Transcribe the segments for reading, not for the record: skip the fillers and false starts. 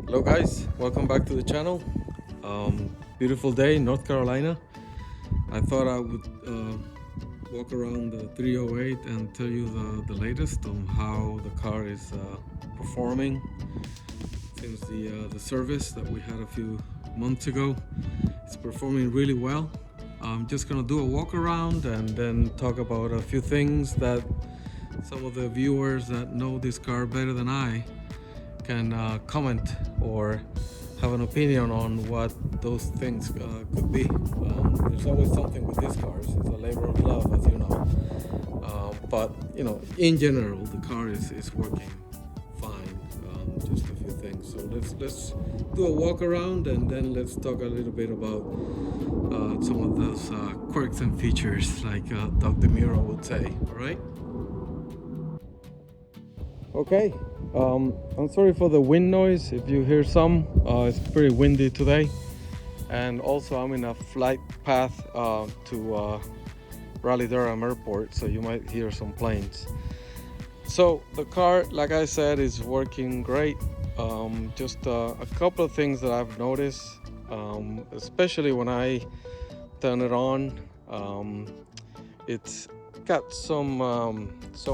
Hello guys, welcome back to the channel. Beautiful day in North Carolina. I thought I would walk around the 308 and tell you the latest on how the car is performing since the service that we had a few months ago. It's performing really well. I'm just gonna do a walk around and then talk about a few things that some of the viewers that know this car better than I can comment or have an opinion on what those things could be. There's always something with these cars. It's a labor of love, as you know. But you know, in general, the car is working fine. Just a few things. So let's do a walk around and then let's talk a little bit about some of those quirks and features, like Dr. Muro would say. All right. Okay, I'm sorry for the wind noise if you hear some. It's pretty windy today, and also I'm in a flight path to Raleigh-Durham Airport, so you might hear some planes. So the car, like I said, is working great. Just a couple of things that I've noticed, especially when I turn it on. It's got some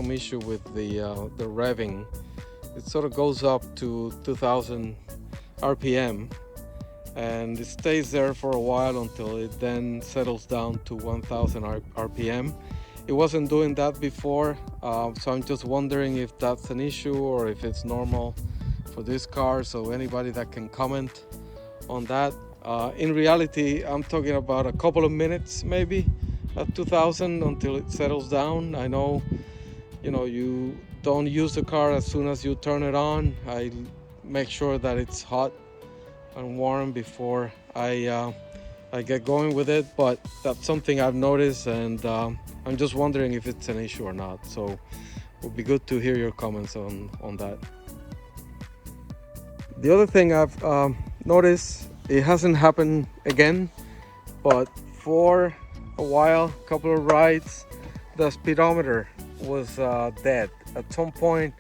issue with the revving. It sort of goes up to 2000 RPM and it stays there for a while until it then settles down to 1000 RPM. It wasn't doing that before, so I'm just wondering if that's an issue or if it's normal for this car. So anybody that can comment on that. In reality, I'm talking about a couple of minutes maybe at 2000 until it settles down. I know, you know, you don't use the car as soon as you turn it on. I make sure that it's hot and warm before I get going with it, but that's something I've noticed, and I'm just wondering if it's an issue or not. So it would be good to hear your comments on that. The other thing I've noticed, it hasn't happened again, but for a while, a couple of rides, the speedometer was dead. At some point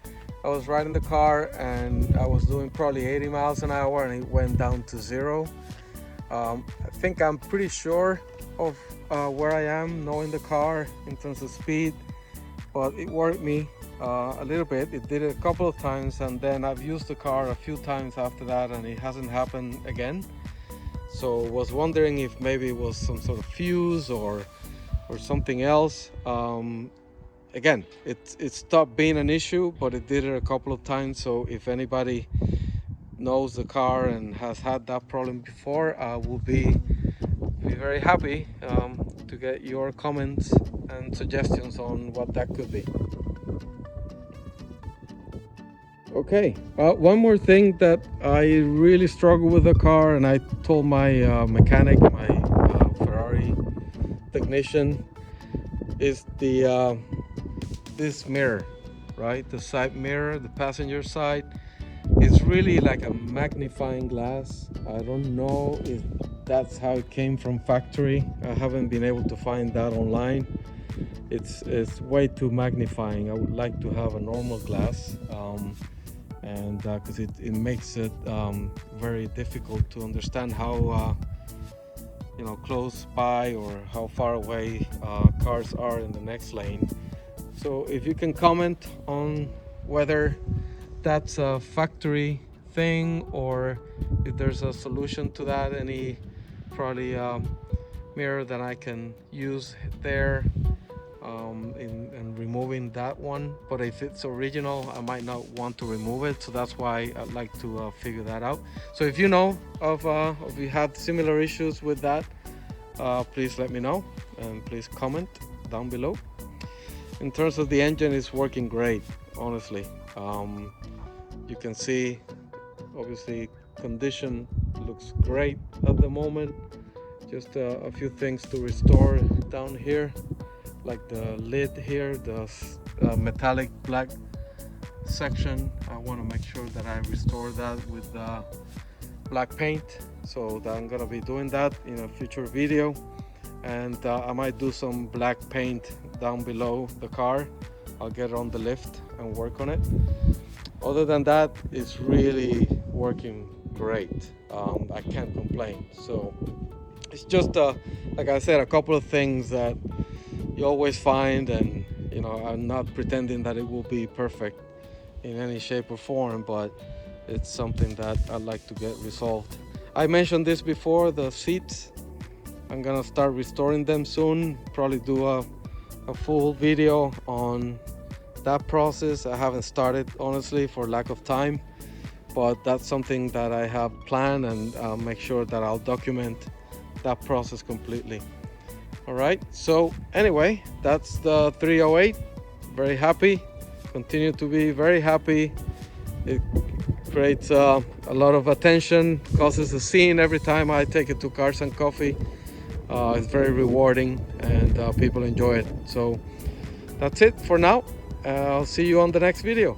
I was riding the car and I was doing probably 80 miles an hour and it went down to 0. I think I'm pretty sure of where I am knowing the car in terms of speed, but it worried me a little bit. It did it a couple of times, and then I've used the car a few times after that and it hasn't happened again. So was wondering if maybe it was some sort of fuse or something else. Again, it stopped being an issue, but it did it a couple of times. So if anybody knows the car and has had that problem before, I will be very happy to get your comments and suggestions on what that could be. Okay, one more thing that I really struggle with the car, and I told my mechanic, my Ferrari technician, is the this mirror, right? The side mirror, the passenger side, is really like a magnifying glass. I don't know if that's how it came from factory. I haven't been able to find that online. It's way too magnifying. I would like to have a normal glass. And because it makes it very difficult to understand how you know, close by or how far away cars are in the next lane. So if you can comment on whether that's a factory thing or if there's a solution to that, any probably mirror that I can use there in removing that one. But if it's original, I might not want to remove it, so that's why I'd like to figure that out. So if you know of if you had similar issues with that, please let me know and please comment down below. In terms of the engine, it's working great, honestly. You can see obviously condition looks great at the moment. Just a few things to restore down here, like the lid here, the metallic black section. I want to make sure that I restore that with black paint, so that I'm gonna be doing that in a future video. And I might do some black paint down below the car. I'll get it on the lift and work on it. Other than that, it's really working great. I can't complain. So it's just like I said, a couple of things that you always find, and I'm not pretending that it will be perfect in any shape or form, but it's something that I'd like to get resolved. I mentioned this before, the seats. I'm gonna start restoring them soon, probably do a full video on that process. I haven't started, honestly, for lack of time, but that's something that I have planned, and I'll make sure that I'll document that process completely. All right, so anyway, that's the 308. Very happy, continue to be very happy. It creates a lot of attention, causes a scene every time I take it to Cars and Coffee. It's very rewarding, and people enjoy it. So that's it for now. I'll see you on the next video.